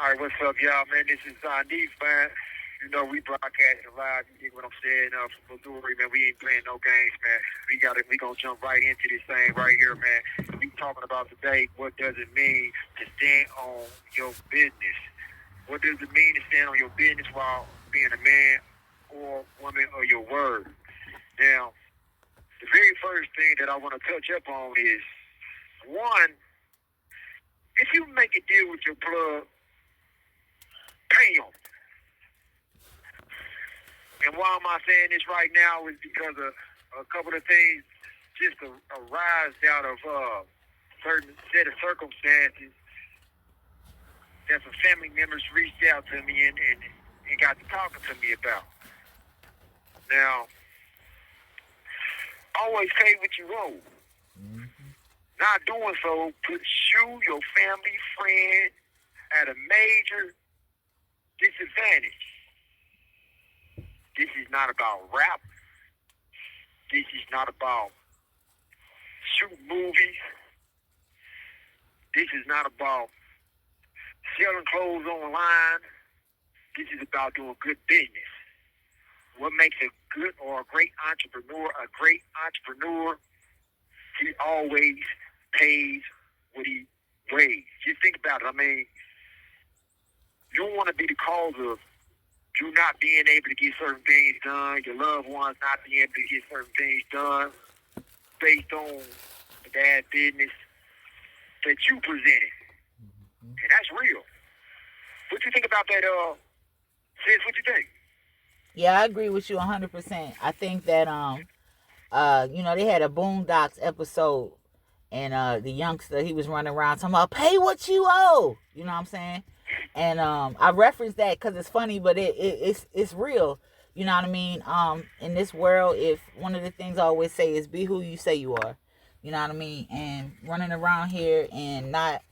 All right, what's up, y'all, man? This is Zineef, man. You know, we broadcasting live. You get what I'm saying? From Missouri, man. We ain't playing no games, man. We gonna jump right into this thing right here, man. We talking about today. What does it mean to stand on your business? What does it mean to stand on your business while being a man or woman of your word? Now, the very first thing that I want to touch up on is one. If you make a deal with your plug, pay them. And why am I saying this right now is because of a couple of things just arise out of certain set of circumstances that some family members reached out to me and got to talking to me about. Now, always pay what you owe. Not doing so puts you, your family, friend at a major disadvantage. This is not about rap. This is not about shooting movies. This is not about selling clothes online. This is about doing good business. What makes a good or a great entrepreneur? A great entrepreneur, he always pays what he weighs. Just think about it. I mean, you don't want to be the cause of you not being able to get certain things done, your loved ones not being able to get certain things done based on the bad business that you presented. And that's real. What you think about that, sis? What you think? Yeah, I agree with you 100%. I think that they had a Boondocks episode, and the youngster, he was running around talking about pay what you owe. You know what I'm saying? And I reference that because it's funny, but it's real. You know what I mean? In this world, if one of the things I always say is be who you say you are. You know what I mean? And running around here and not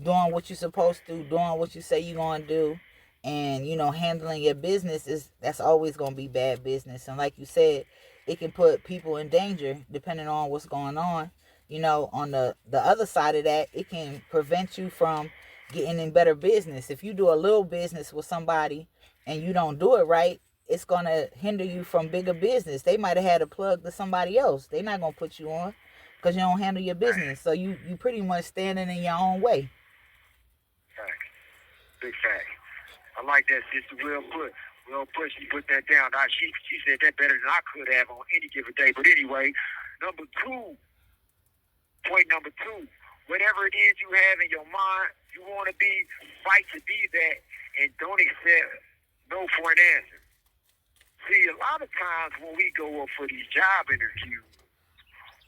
doing what you're supposed to, doing what you say you're going to do, and handling your business, that's always going to be bad business. And like you said, it can put people in danger depending on what's going on. On the other side of that, it can prevent you from getting in better business. If you do a little business with somebody and you don't do it right, it's going to hinder you from bigger business. They might have had a plug to somebody else. They're not going to put you on because you don't handle your business. So you pretty much standing in your own way. Fact. Big fact. I like that, sister. Well put. Well put. She put that down. Now, she said that better than I could have on any given day. But anyway, point number two, whatever it is you have in your mind, you want to be, fight to be that, and don't accept no for an answer. See, a lot of times when we go up for these job interviews,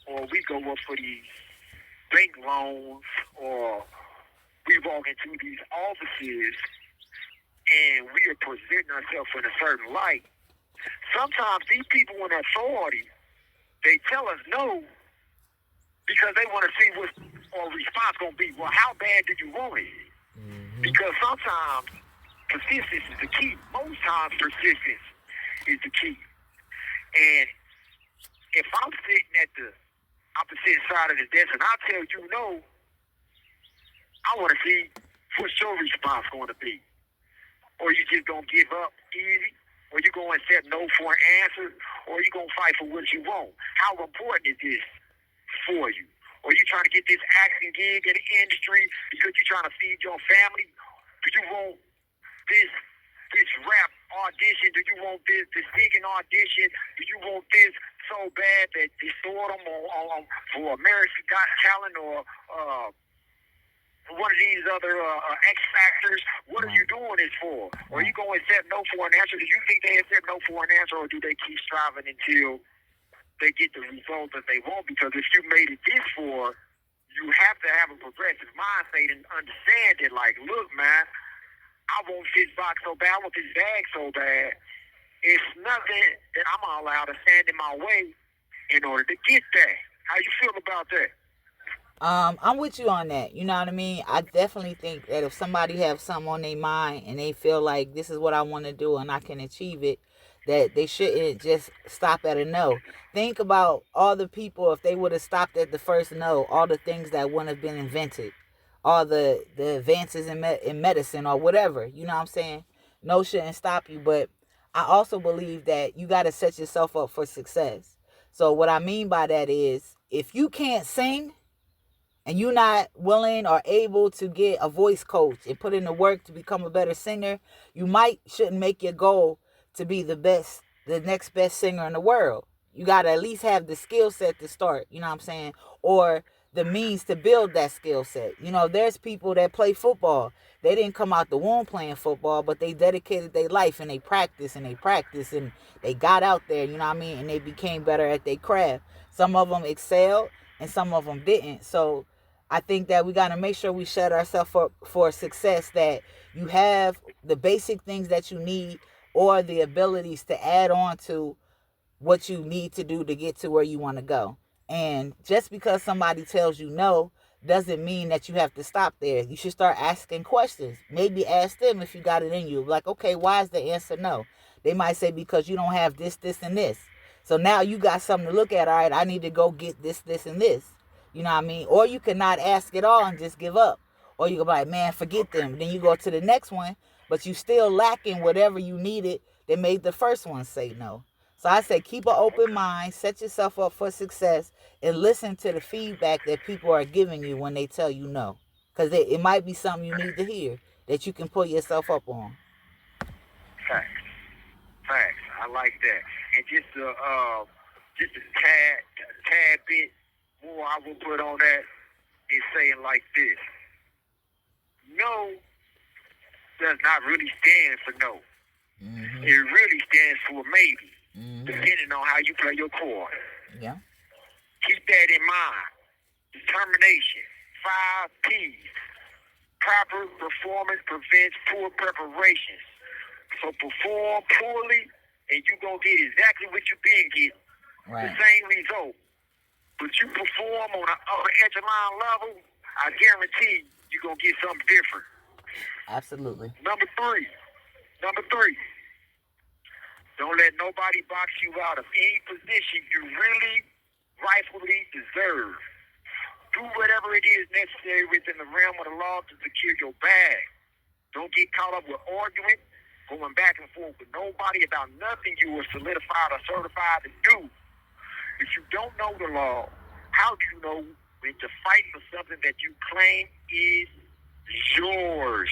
or we go up for these bank loans, or we walk into these offices and we are presenting ourselves in a certain light, sometimes these people in authority, they tell us no because they want to see what our response going to be. Well, how bad do you want it? Because sometimes persistence is the key. Most times persistence is the key. And if I'm sitting at the opposite side of the desk and I tell you no, I want to see what's your response going to be. Or you just going to give up easy, or you going to accept no for an answer, or you going to fight for what you want. How important is this for you? Or you trying to get this acting gig in the industry because you're trying to feed your family? Do you want this rap audition? Do you want this singing audition? Do you want this so bad that they stored them on for America's Got Talent or one of these other X Factors? What are you doing this for? Or are you going to accept no for an answer? Do you think they accept no for an answer, or do they keep striving until they get the result that they want? Because if you made it this far, you have to have a progressive mindset and understand that, like, look, man, I want this box so bad, I want this bag so bad. It's nothing that I'm allowed to stand in my way in order to get that. How you feel about that? I'm with you on that. You know what I mean? I definitely think that if somebody have something on their mind and they feel like this is what I want to do and I can achieve it, that they shouldn't just stop at a no. Think about all the people, if they would have stopped at the first no, all the things that wouldn't have been invented. all the advances in medicine or whatever. You know what I'm saying? No shouldn't stop you, but I also believe that you got to set yourself up for success. So what I mean by that is, if you can't sing and you're not willing or able to get a voice coach and put in the work to become a better singer, you shouldn't make your goal to be the next best singer in the world. You got to at least have the skill set to start, you know what I'm saying? Or the means to build that skill set. You know, there's people that play football. They didn't come out the womb playing football, but they dedicated their life and they practiced and they got out there, you know what I mean? And they became better at their craft. Some of them excelled and some of them didn't. So I think that we got to make sure we set ourselves up for success, that you have the basic things that you need or the abilities to add on to what you need to do to get to where you want to go. And just because somebody tells you no doesn't mean that you have to stop there. You should start asking questions. Maybe ask them if you got it in you. Like, okay, why is the answer no? They might say because you don't have this, this, and this. So now you got something to look at. All right, I need to go get this, this, and this. You know what I mean? Or you cannot ask at all and just give up. Or you go like, man, forget them. Then you go to the next one, but you still lacking whatever you needed that made the first one say no. So I say keep an open mind, set yourself up for success, and listen to the feedback that people are giving you when they tell you no. Because it might be something you need to hear that you can pull yourself up on. Facts. Facts. I like that. And just a tad bit more I will put on that is saying like this. No does not really stand for no. Mm-hmm. It really stands for maybe, Mm-hmm. depending on how you play your chord. Yeah. Keep that in mind. Determination. 5 P's. Proper performance prevents poor preparations. So perform poorly, and you're going to get exactly what you've been getting. Right. The same result. But you perform on an upper echelon level, I guarantee you're going to get something different. Absolutely. Number three. Don't let nobody box you out of any position you really rightfully deserve. Do whatever it is necessary within the realm of the law to secure your bag. Don't get caught up with arguing, going back and forth with nobody about nothing you are solidified or certified to do. If you don't know the law, how do you know when to fight for something that you claim is yours?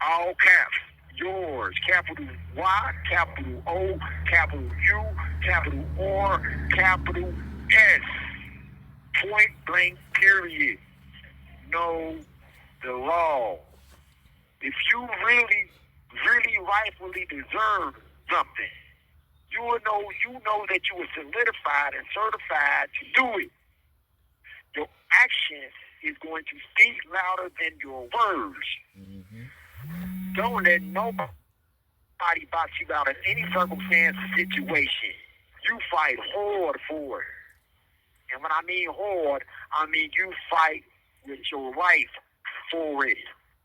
All caps. Yours. Capital Y, capital O, capital U, capital R, capital S. Point blank period. Know the law. If you really rightfully deserve something, you know that you were solidified and certified to do it. Your action is going to speak louder than your words. Mm-hmm. Don't let nobody box you out of any circumstance or situation. You fight hard for it. And when I mean hard, I mean you fight with your life for it.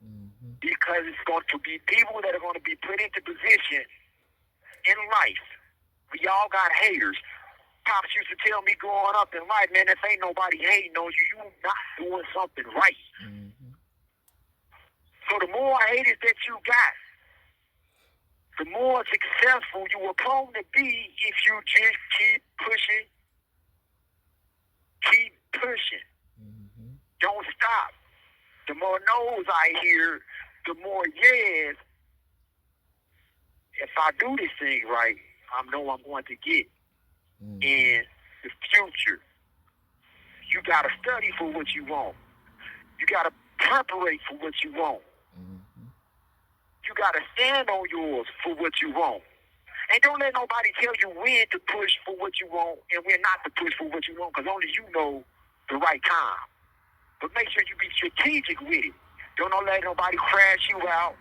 Mm-hmm. Because it's going to be people that are going to be put into position in life. We all got haters. Pops used to tell me growing up in life, man, if ain't nobody hating on you, you not doing something right. Mm-hmm. So the more haters that you got, the more successful you are prone to be if you just keep pushing. Keep pushing. Mm-hmm. Don't stop. The more no's I hear, the more yes. If I do this thing right, I know I'm going to get in the future. You got to study for what you want. You got to preparate for what you want. Mm-hmm. You got to stand on yours for what you want. And don't let nobody tell you when to push for what you want and when not to push for what you want, because only you know the right time. But make sure you be strategic with it. Don't let nobody crash you out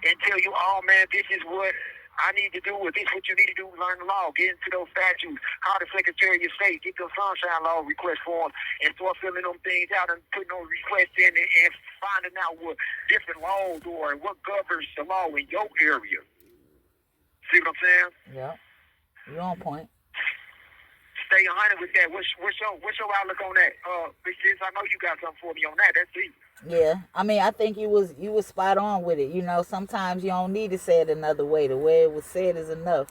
and tell you, oh, man, this is what I need to do, or this is what you need to do, learn the law, get into those statutes, call the Secretary of State, get those sunshine law request forms, and start filling them things out and putting those requests in and finding out what different laws are and what governs the law in your area. See what I'm saying? Yeah. You're on point. Stay 100 with that. What's your outlook on that? Big Sis, I know you got something for me on that. That's it. Yeah, I mean, I think you was spot on with it. Sometimes you don't need to say it another way. The way it was said is enough.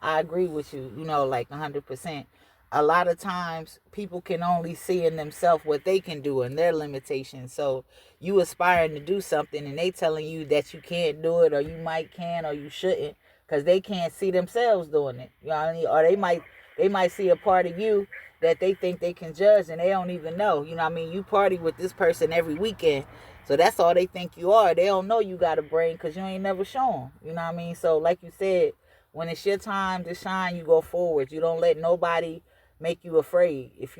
I agree with you. Like 100%. A lot of times, people can only see in themselves what they can do and their limitations. So you aspiring to do something, and they telling you that you can't do it, or you might can, or you shouldn't, because they can't see themselves doing it. You know what I mean? Or they might see a part of you that they think they can judge, and they don't even know. You know what I mean? You party with this person every weekend, so that's all they think you are. They don't know you got a brain because you ain't never shown. You know what I mean? So like you said, when it's your time to shine, you go forward. You don't let nobody make you afraid. If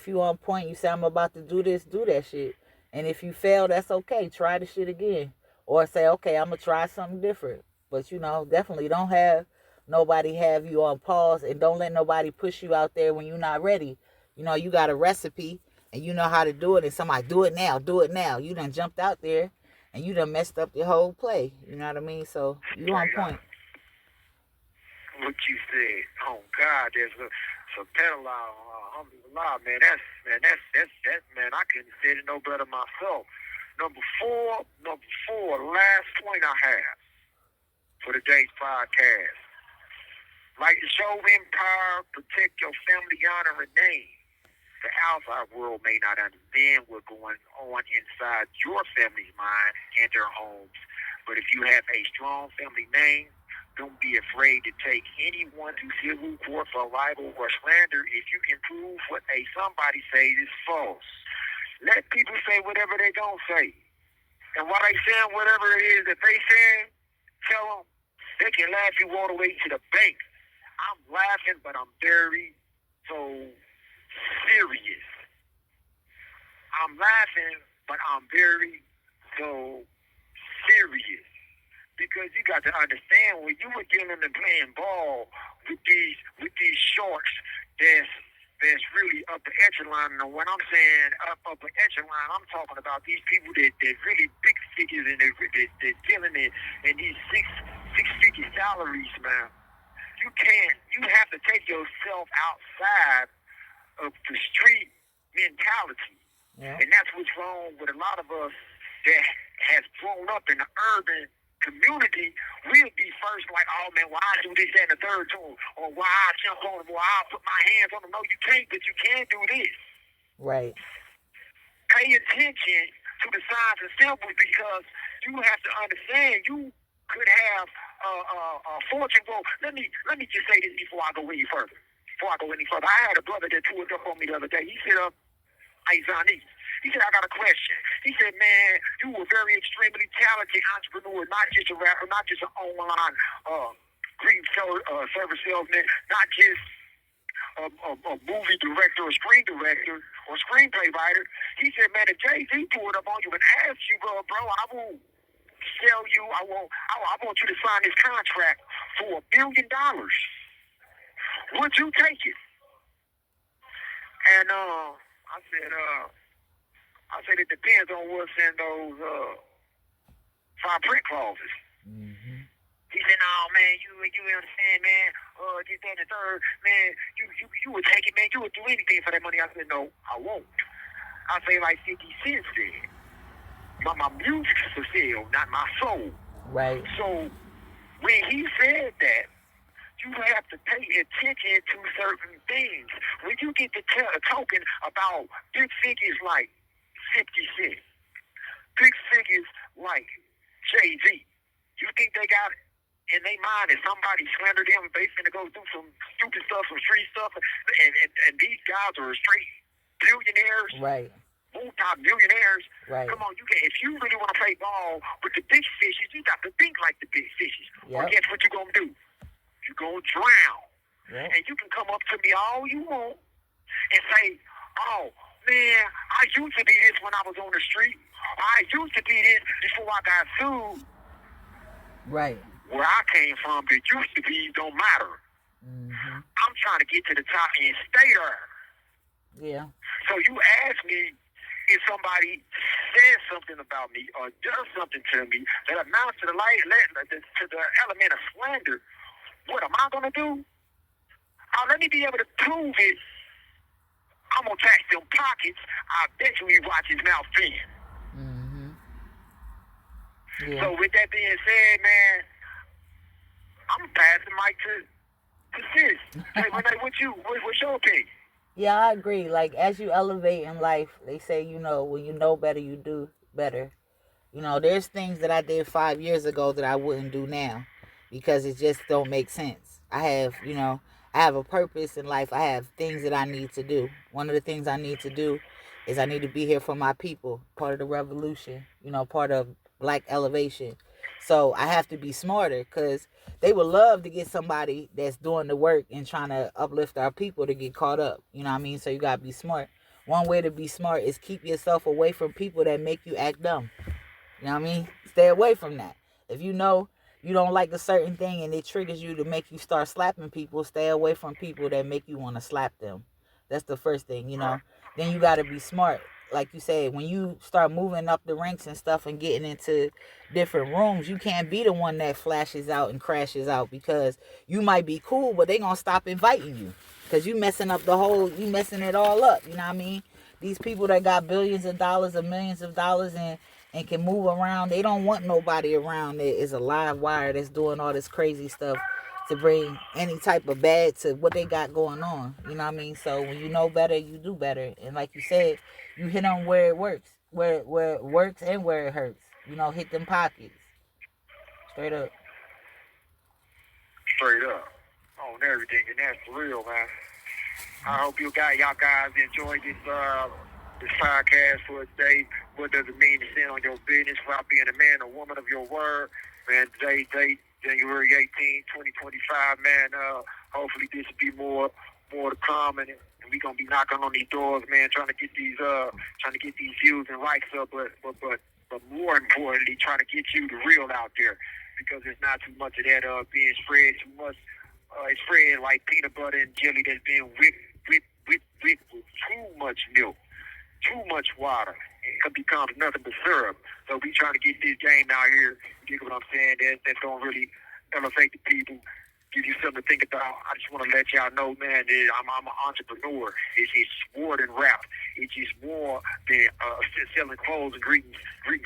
you on point, you say I'm about to do this, do that shit. And if you fail, that's okay. Try the shit again. Or say, okay, I'm gonna try something different. But definitely don't have nobody have you on pause, and don't let nobody push you out there when you're not ready. You got a recipe and you know how to do it, and somebody do it now, do it now. You done jumped out there and you done messed up your whole play. You know what I mean? So you on Straight up. point. What you said. Oh God, there's a subhanallah, alhamdulillah, man. I couldn't say it no better myself. Number four, last point I have for today's podcast. Like to show empire, protect your family honor and name. The outside world may not understand what's going on inside your family's mind and their homes. But if you have a strong family name, don't be afraid to take anyone to civil court for libel or slander if you can prove what somebody says is false. Let people say whatever they don't say. And while they saying whatever it is that they saying, tell them they can laugh you all the way to the bank. I'm laughing, but I'm very so serious. I'm laughing, but I'm very so serious. Because you got to understand, when you were dealing and playing ball with these sharks that's really upper echelon. And when I'm saying upper echelon, I'm talking about these people that really big figures, and they're dealing in these six-figure salaries, man. You have to take yourself outside of the street mentality. Yeah. And that's what's wrong with a lot of us that has grown up in the urban community. We'll be first like, oh man, why I do this, that, and the third to them, or why I jump on them, or I put my hands on them. No, you can't, but you can do this. Right. Pay attention to the signs and symbols, because you have to understand you could have a fortune. Well, let me just say this before I go any further. I had a brother that toured up on me the other day. He said, hey, Zineef. He said, I got a question. He said, man, you were very extremely talented entrepreneur, not just a rapper, not just an online green service salesman, not just a movie director or screen director or screenplay writer. He said, man, if Jay-Z pulled up on you and asked you, bro, I will sell you, I want you to sign this contract for $1 billion. Would you take it? And I said it depends on what's in those fine print clauses. Mm-hmm. He said, "No, man, you understand, man? This, that, and the third, man. You would take it, man. You would do anything for that money." I said, "No, I won't." I say like 50 Cent said, "But my music's for sale, not my soul." Right. So when he said that, you have to pay attention to certain things. When you get to talking about big figures like 50 Cent, big figures like Jay-Z, you think they got in their mind that somebody slandered them and they finna go do some stupid stuff, some street stuff, and these guys are straight billionaires, Right. multi-millionaires. Right. Come on, if you really want to play ball with the big fishes, you got to think like the big fishes. Yep. Or guess what you're gonna do? You're gonna drown. Yep. And you can come up to me all you want and say, "Oh man, I used to be this when I was on the street. I used to be this before I got sued." Right. Where I came from, the used to be don't matter. Mm-hmm. I'm trying to get to the top and stay there. Yeah. So you ask me if somebody says something about me or does something to me that amounts to the element of slander. What am I gonna do? Let me be able to prove it. I'm gonna tax them pockets. I bet you he watch his mouth then. Mm-hmm. Yeah. So with that being said, man, I'm passing mic to sis. Hey, Renee, what's your opinion? Yeah, I agree. Like, as you elevate in life, they say, when you know better, you do better. There's things that I did 5 years ago that I wouldn't do now because it just don't make sense. I have a purpose in life. I have things that I need to do. One of the things I need to do is I need to be here for my people, part of the revolution, part of Black elevation. So I have to be smarter because they would love to get somebody that's doing the work and trying to uplift our people to get caught up. You know what I mean? So you got to be smart. One way to be smart is keep yourself away from people that make you act dumb. You know what I mean? Stay away from that. If you know you don't like a certain thing and it triggers you to make you start slapping people, stay away from people that make you want to slap them. That's the first thing. Then you got to be smart. Like you said, when you start moving up the ranks and stuff and getting into different rooms, you can't be the one that flashes out and crashes out because you might be cool, but they going to stop inviting you because you messing it all up. You know what I mean? These people that got billions of dollars or millions of dollars and can move around, they don't want nobody around that is a live wire that's doing all this crazy stuff to bring any type of bad to what they got going on. You know what I mean? So when you know better, you do better. And like you said, you hit on where it works, where it works and where it hurts. Hit them pockets. Straight up. Straight up. On everything, and that's for real, man. I hope y'all guys enjoyed this podcast for today. What does it mean to stand on your business without being a man or woman of your word? Man, today, January 18, 2025, man. Hopefully this will be more to come, and we're gonna be knocking on these doors, man, trying to get these views and likes up, but more importantly, trying to get you the real out there, because there's not too much of that being spread too much. It's spread like peanut butter and jelly that's being whipped with too much milk, too much water. It becomes nothing but syrup. So we trying to get this game out here. You get what I'm saying? That's going to really elevate the people, give you something to think about. I just want to let y'all know, man, that I'm an entrepreneur. It's more than rap. It's just more than selling clothes and greeting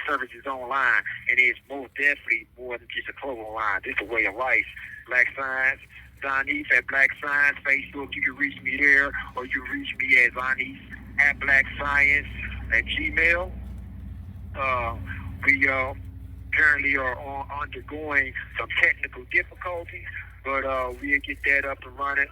services online. And it's most definitely more than just a clothing line. It's a way of life. Black Science, Zineef at Black Science. Facebook, you can reach me there, or you can reach me at Zineef at Black Science at Gmail. We currently are undergoing some technical difficulties, but we'll get that up and running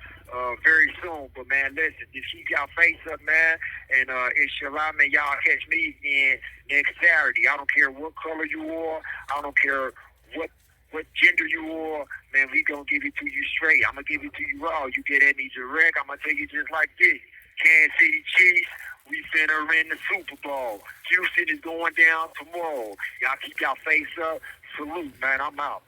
very soon. But man, listen, just keep y'all face up, man, and inshallah, man, y'all catch me again next Saturday. I don't care what color you are. I don't care what gender you are, man, we gonna give it to you straight. I'm gonna give it to you raw. You get any direct, I'm gonna tell you just like this. Kansas City Chiefs, we finna win the Super Bowl. Houston is going down tomorrow. Y'all keep y'all face up. Salute, man. I'm out.